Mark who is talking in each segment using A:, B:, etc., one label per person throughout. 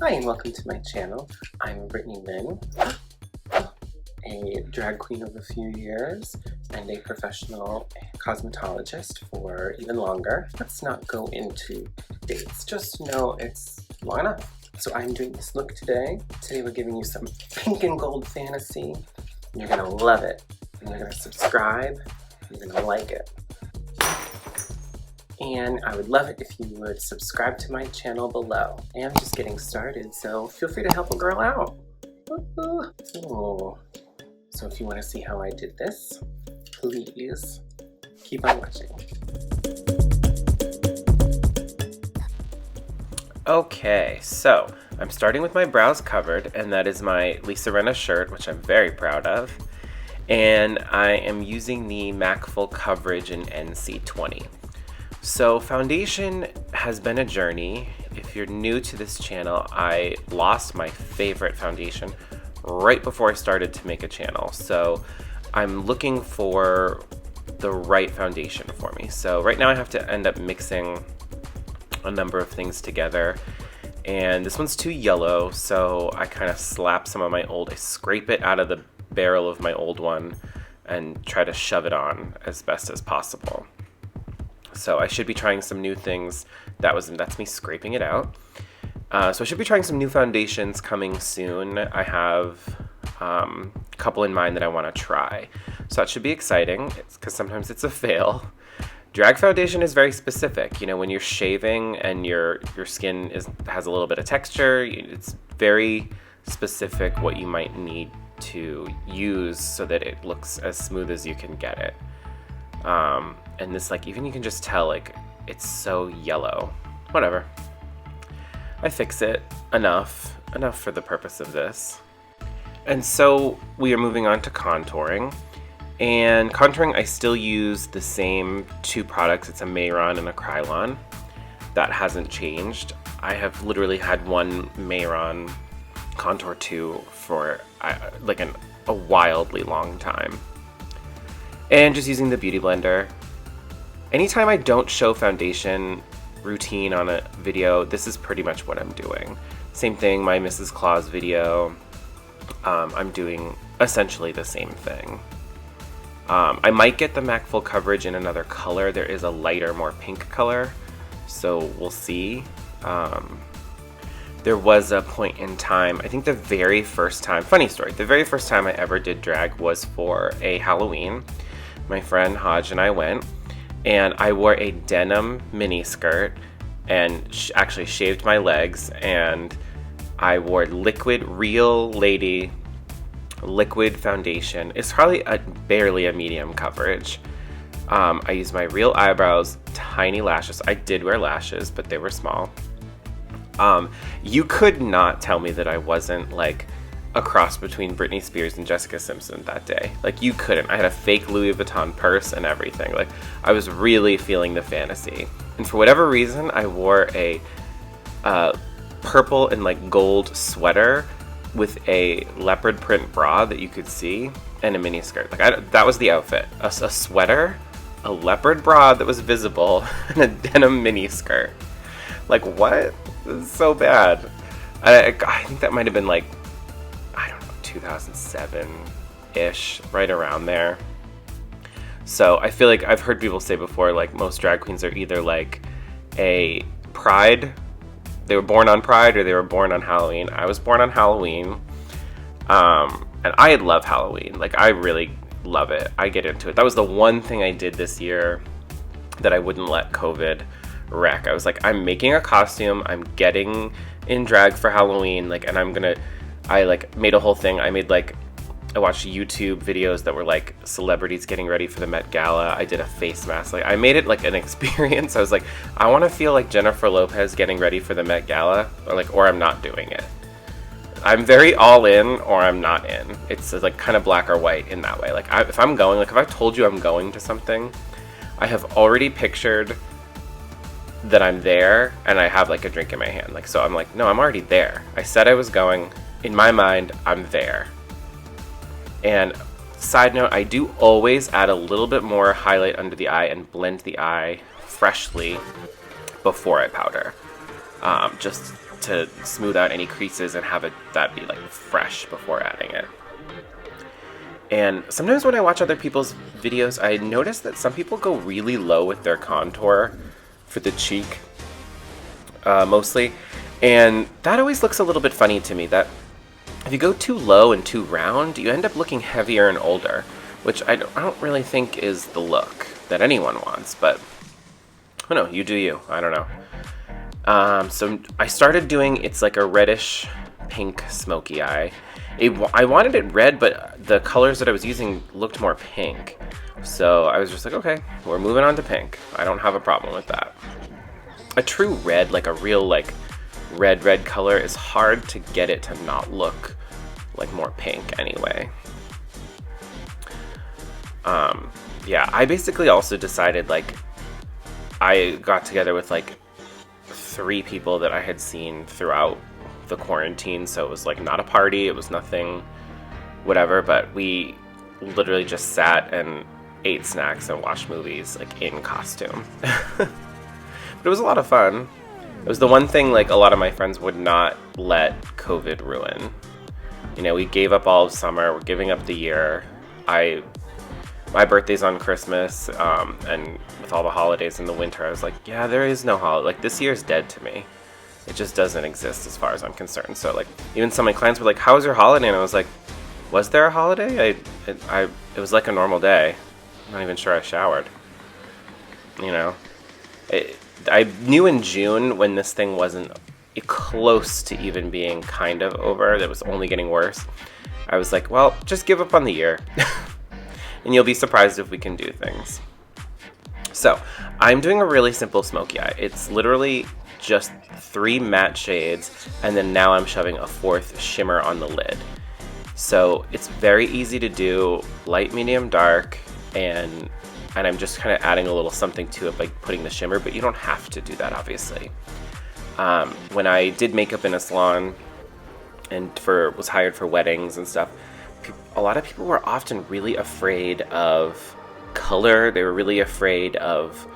A: Hi and welcome to my channel. I'm Britney Lynn, a drag queen of a few years and a professional cosmetologist for even longer. Let's not go into dates, just know it's long enough. So I'm doing this look today. Today we're giving you some pink and gold fantasy. And you're gonna love it. And you're gonna subscribe. And you're gonna like it. And I would love it if you would subscribe to my channel below. I am just getting started, so feel free to help a girl out. So if you want to see how I did this, please keep on watching. Okay, so I'm starting with my brows covered, and that is my Lisa Rinna shirt, which I'm very proud of. And I am using the MAC Full Coverage in NC20. So foundation has been a journey. If you're new to this channel, I lost my favorite foundation right before I started to make a channel. So I'm looking for the right foundation for me. So right now I have to end up mixing a number of things together. And this one's too yellow, so I kind of slap some of my old, I scrape it out of the barrel of my old one and try to shove it on as best as possible. So I should be trying some new things. That's me scraping it out. So I should be trying some new foundations coming soon. I have a couple in mind that I want to try. So that should be exciting, because sometimes it's a fail. Drag foundation is very specific. You know, when you're shaving and your skin has a little bit of texture, it's very specific what you might need to use so that it looks as smooth as you can get it. And this, like, even you can just tell, like, it's so yellow. Whatever. I fix it enough for the purpose of this. And so we are moving on to contouring. And contouring, I still use the same two products. It's a Mehron and a Kryolan. That hasn't changed. I have literally had one Mehron Contour 2 for like a wildly long time. And just using the Beauty Blender. Anytime I don't show foundation routine on a video, this is pretty much what I'm doing. Same thing, my Mrs. Claus video, I'm doing essentially the same thing. I might get the MAC Full Coverage in another color. There is a lighter, more pink color, so we'll see. There was a point in time, I think the very first time, funny story, the very first time I ever did drag was for a Halloween. My friend Hodge and I went, and I wore a denim mini skirt and actually shaved my legs, and I wore liquid Real Lady liquid foundation. It's probably barely a medium coverage. I used my real eyebrows, tiny lashes. I did wear lashes, but they were small. You could not tell me that I wasn't like a cross between Britney Spears and Jessica Simpson that day. Like, you couldn't. I had a fake Louis Vuitton purse and everything. Like, I was really feeling the fantasy. And for whatever reason, I wore a purple and like gold sweater with a leopard print bra that you could see and a mini skirt. Like, that was the outfit. A sweater, a leopard bra that was visible, and a denim mini skirt. Like, what? This is so bad. I think that might have been like, 2007-ish, right around there. So I feel like I've heard people say before, like, most drag queens are either like a Pride, they were born on Pride, or they were born on Halloween. I was born on Halloween, and I love Halloween. Like, I really love it. I get into it. That was the one thing I did this year that I wouldn't let COVID wreck. I was like, I'm making a costume, I'm getting in drag for Halloween, like, and I like made a whole thing. I watched YouTube videos that were like celebrities getting ready for the Met Gala. I did a face mask. Like, I made it like an experience. I was like, I want to feel like Jennifer Lopez getting ready for the Met Gala, or I'm not doing it. I'm very all in, or I'm not in. It's like kind of black or white in that way. Like, if I'm going, like, if I've told you I'm going to something, I have already pictured that I'm there and I have like a drink in my hand. Like, so I'm like, no, I'm already there. I said I was going. In my mind, I'm there. And side note, I do always add a little bit more highlight under the eye and blend the eye freshly before I powder. Just to smooth out any creases and have that be like fresh before adding it. And sometimes when I watch other people's videos, I notice that some people go really low with their contour for the cheek, mostly. And that always looks a little bit funny to me, that if you go too low and too round, you end up looking heavier and older, which I don't really think is the look that anyone wants, but I don't know, you do you, I don't know. So I started doing, it's like a reddish pink smoky eye. I wanted it red, but the colors that I was using looked more pink. So I was just like, okay, we're moving on to pink. I don't have a problem with that. A true red, like a real like red color, is hard to get it to not look like more pink anyway. Yeah, I basically also decided, like, I got together with like 3 people that I had seen throughout the quarantine, so it was like not a party, it was nothing whatever, but we literally just sat and ate snacks and watched movies like in costume. But it was a lot of fun. It was the one thing like a lot of my friends would not let COVID ruin. You know, we gave up all of summer, we're giving up the year. My birthday's on Christmas, and with all the holidays in the winter, I was like, yeah, there is no holiday. Like, this year's dead to me. It just doesn't exist as far as I'm concerned. So, like, even some of my clients were like, how was your holiday? And I was like, was there a holiday? It was like a normal day. I'm not even sure I showered. You know? I knew in June, when this thing wasn't close to even being kind of over, that was only getting worse, I was like, well, just give up on the year. And you'll be surprised if we can do things. So, I'm doing a really simple smoky eye. It's literally just 3 matte shades, and then now I'm shoving a 4th shimmer on the lid. So, it's very easy to do, light, medium, dark, and I'm just kind of adding a little something to it by putting the shimmer, but you don't have to do that, obviously. When I did makeup in a salon and was hired for weddings and stuff, a lot of people were often really afraid of color. They were really afraid of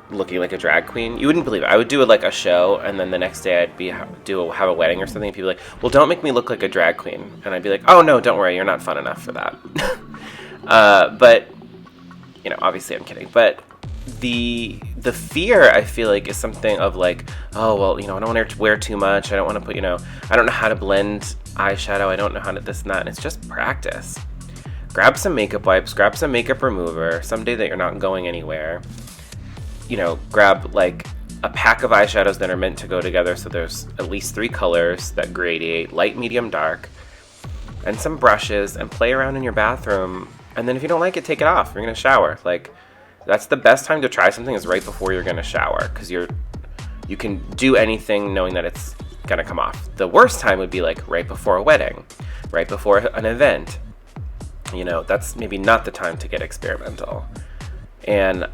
A: looking like a drag queen. You wouldn't believe it. I would do like a show, and then the next day I'd have a wedding or something, and people would be like, well, don't make me look like a drag queen. And I'd be like, oh no, don't worry, you're not fun enough for that. But, you know, obviously I'm kidding. But the fear, I feel like, is something of like, oh, well, you know, I don't want to wear too much. I don't want to put, you know, I don't know how to blend eyeshadow. I don't know how to this and that. And it's just practice. Grab some makeup wipes, grab some makeup remover, someday that you're not going anywhere. You know, grab like a pack of eyeshadows that are meant to go together, so there's at least 3 colors that gradiate, light, medium, dark, and some brushes, and play around in your bathroom. And then if you don't like it, take it off. You're gonna shower. Like, that's the best time to try something, is right before you're gonna shower, because you can do anything knowing that it's gonna come off. The worst time would be like right before a wedding, right before an event. You know, that's maybe not the time to get experimental. And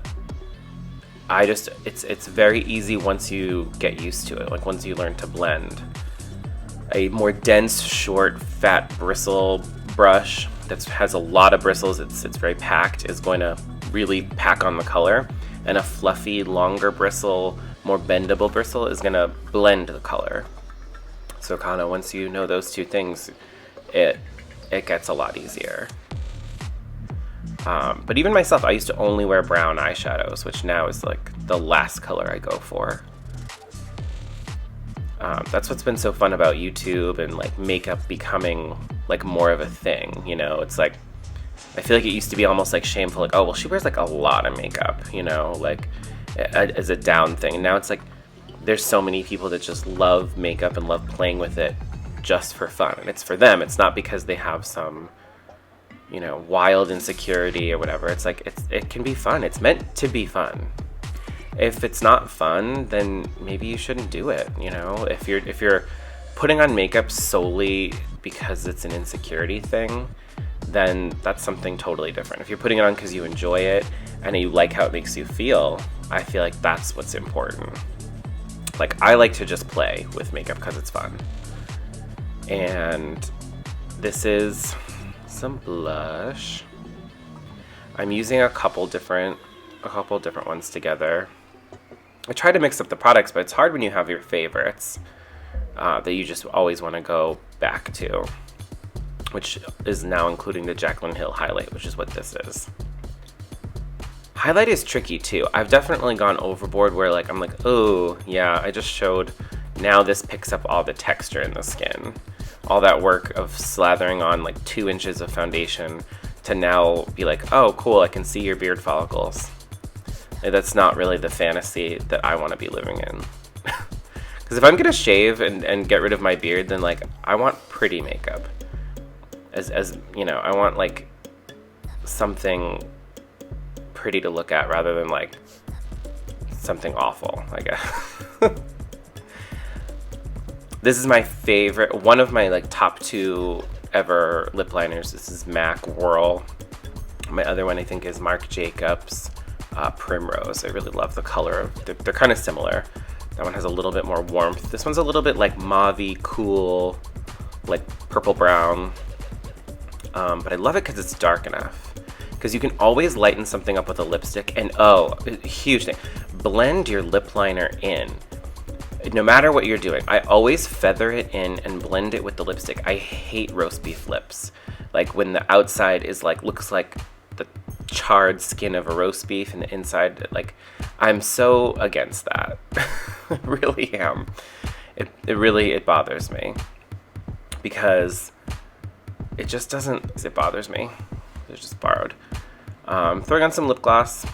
A: it's very easy once you get used to it, like once you learn to blend. A more dense, short, fat bristle brush that has a lot of bristles, it's very packed, is going to really pack on the color. And a fluffy, longer bristle, more bendable bristle is going to blend the color. So kind of once you know those 2 things, it gets a lot easier. But even myself, I used to only wear brown eyeshadows, which now is like the last color I go for. That's what's been so fun about YouTube and like makeup becoming like more of a thing, you know? It's like, I feel like it used to be almost like shameful, like, oh, well, she wears like a lot of makeup, you know, like as a down thing. And now it's like, there's so many people that just love makeup and love playing with it just for fun. And it's for them. It's not because they have some, you know, wild insecurity or whatever. It's like, it can be fun. It's meant to be fun. If it's not fun, then maybe you shouldn't do it, you know? If you're putting on makeup solely because it's an insecurity thing, then that's something totally different. If you're putting it on because you enjoy it and you like how it makes you feel, I feel like that's what's important. Like, I like to just play with makeup because it's fun. And this is some blush. I'm using a couple different ones together. I try to mix up the products, but it's hard when you have your favorites. that you just always want to go back to, which is now including the Jaclyn Hill highlight, which is what this is. Highlight is tricky too. I've definitely gone overboard where like I'm like, oh yeah, I just showed, now this picks up all the texture in the skin. All that work of slathering on like 2 inches of foundation to now be like, oh cool, I can see your beard follicles. Like, that's not really the fantasy that I want to be living in. Because if I'm gonna shave and get rid of my beard, then like I want pretty makeup. As you know, I want like something pretty to look at rather than like something awful, I guess. This is my favorite, one of my like top 2 ever lip liners. This is MAC Whirl. My other one I think is Marc Jacobs Primrose. I really love the color. They're kind of similar. That one has a little bit more warmth. This one's a little bit like mauve-y, cool, like purple brown. But I love it because it's dark enough. Because you can always lighten something up with a lipstick. And oh, huge thing, blend your lip liner in. No matter what you're doing, I always feather it in and blend it with the lipstick. I hate roast beef lips. Like when the outside is like, looks like the charred skin of a roast beef and the inside, like, I'm so against that. I really am. It bothers me. Because it just doesn't, it bothers me. It's just borrowed. Throwing on some lip gloss.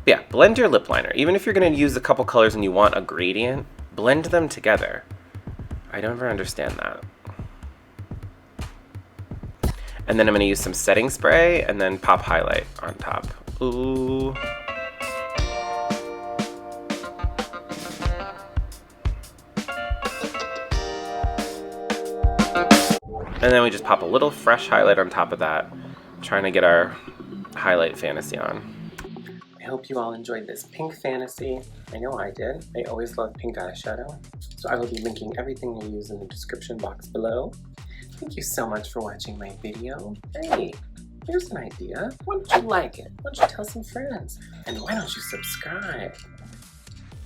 A: Yeah, blend your lip liner. Even if you're gonna use a couple colors and you want a gradient, blend them together. I don't ever understand that. And then I'm gonna use some setting spray and then pop highlight on top. Ooh. And then we just pop a little fresh highlight on top of that, trying to get our highlight fantasy on. I hope you all enjoyed this pink fantasy. I know I did. I always love pink eyeshadow. So I will be linking everything I use in the description box below. Thank you so much for watching my video. Hey, here's an idea. Why don't you like it? Why don't you tell some friends? And why don't you subscribe?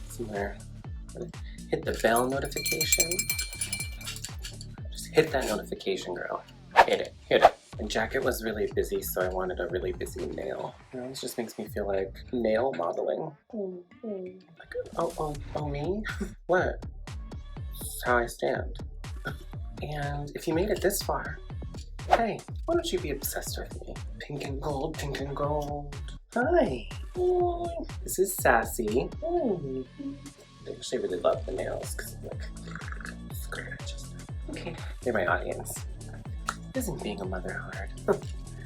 A: Somewhere. Hit the bell notification. Just hit that notification, girl. Hit it, hit it. And Jacket was really busy, so I wanted a really busy nail. You know, this just makes me feel like nail modeling. Like, oh me? What? That's how I stand. And if you made it this far, hey, why don't you be obsessed with me? Pink and gold, pink and gold. Hi. This is Sassy. I actually really love the nails, because like, scratches. Okay, they're my audience. Isn't being a mother hard?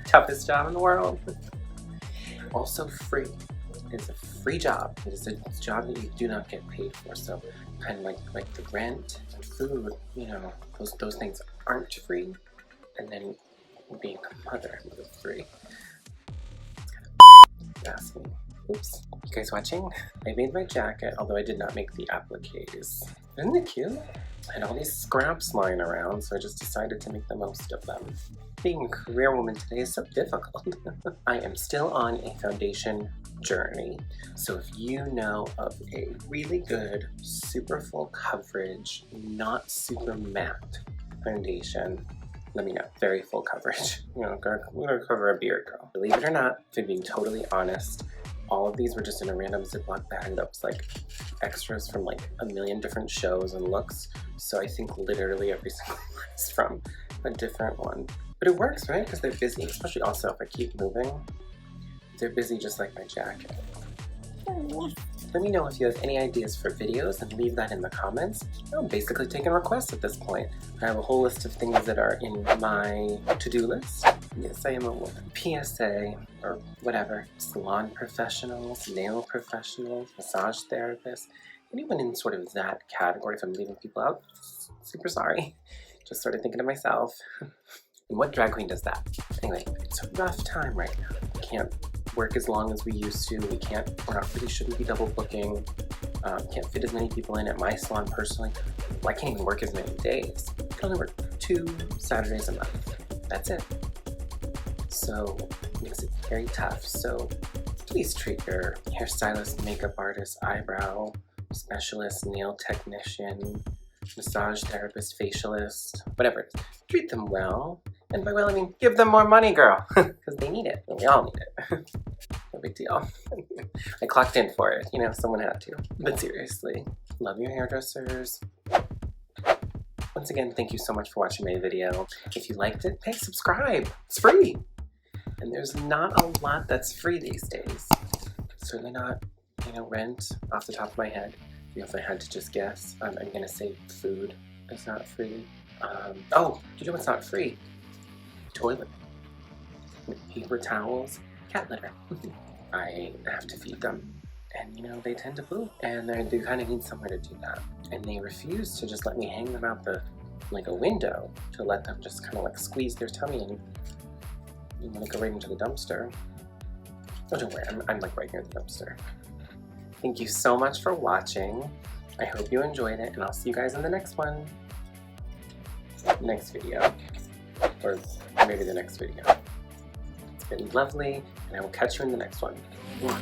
A: Toughest job in the world. Also free. It's a free job. It is a job that you do not get paid for. So kind of like the rent and food, you know, those things aren't free. And then being a mother is free. It's kind of fascinating. Oops. You guys watching? I made my jacket, although I did not make the appliques. Isn't it cute? I had all these scraps lying around, so I just decided to make the most of them. Being a career woman today is so difficult. I am still on a foundation journey, so if you know of a really good, super full coverage, not super matte foundation, let me know. Very full coverage. You know, we're gonna cover a beard, girl. Believe it or not, if I'm being totally honest, all of these were just in a random Ziploc bag that was like extras from like a million different shows and looks. So I think literally every single one is from a different one. But it works, right? Because they're busy, especially also if I keep moving. They're busy just like my jacket. Let me know if you have any ideas for videos and leave that in the comments. I'm basically taking requests at this point. I have a whole list of things that are in my to-do list. Yes, I am a woman. PSA, or whatever, salon professionals, nail professionals, massage therapists, anyone in sort of that category. If I'm leaving people out, super sorry. Just sort of thinking to myself, and what drag queen does that? Anyway, it's a rough time right now. We can't work as long as we used to. We shouldn't be double booking. Can't fit as many people in at my salon personally. Well, I can't even work as many days. I can only work 2 Saturdays a month. That's it. So it makes it very tough. So please treat your hairstylist, makeup artist, eyebrow specialist, nail technician, massage therapist, facialist, whatever it is. Treat them well. And by well, I mean give them more money, girl, because they need it. And we all need it. No big deal. I clocked in for it. You know, someone had to. But seriously, love your hairdressers. Once again, thank you so much for watching my video. If you liked it, hey, subscribe. It's free. And there's not a lot that's free these days. Certainly not, you know, rent off the top of my head. You know, if I had to just guess, I'm gonna say food is not free. Oh, you know what's not free? Toilet. Paper towels, cat litter. I have to feed them. And you know, they tend to poop. And they kind of need somewhere to do that. And they refuse to just let me hang them out like a window to let them just kind of like squeeze their tummy and you want to go right into the dumpster. Oh, don't worry, I'm like right near the dumpster. Thank you so much for watching. I hope you enjoyed it, and I'll see you guys in the next one. Next video. Or maybe the next video. It's been lovely, and I will catch you in the next one. Mwah.